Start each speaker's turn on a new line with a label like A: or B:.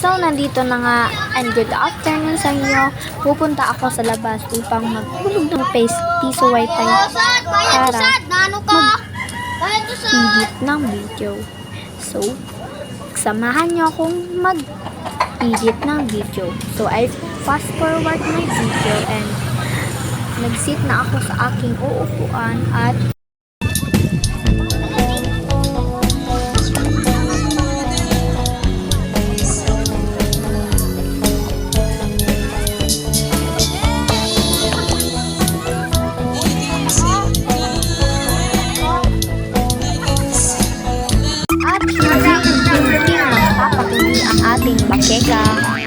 A: So, nandito na nga and good afternoon sa inyo. Pupunta ako sa labas upang maghulog ng piso wifi para mag-edit ng video. So, samahan nyo akong mag-edit ng video. So, I fast forward my video and nag-sit na ako sa aking uupuan at hindi na magpapatuloy ang ating bakeka.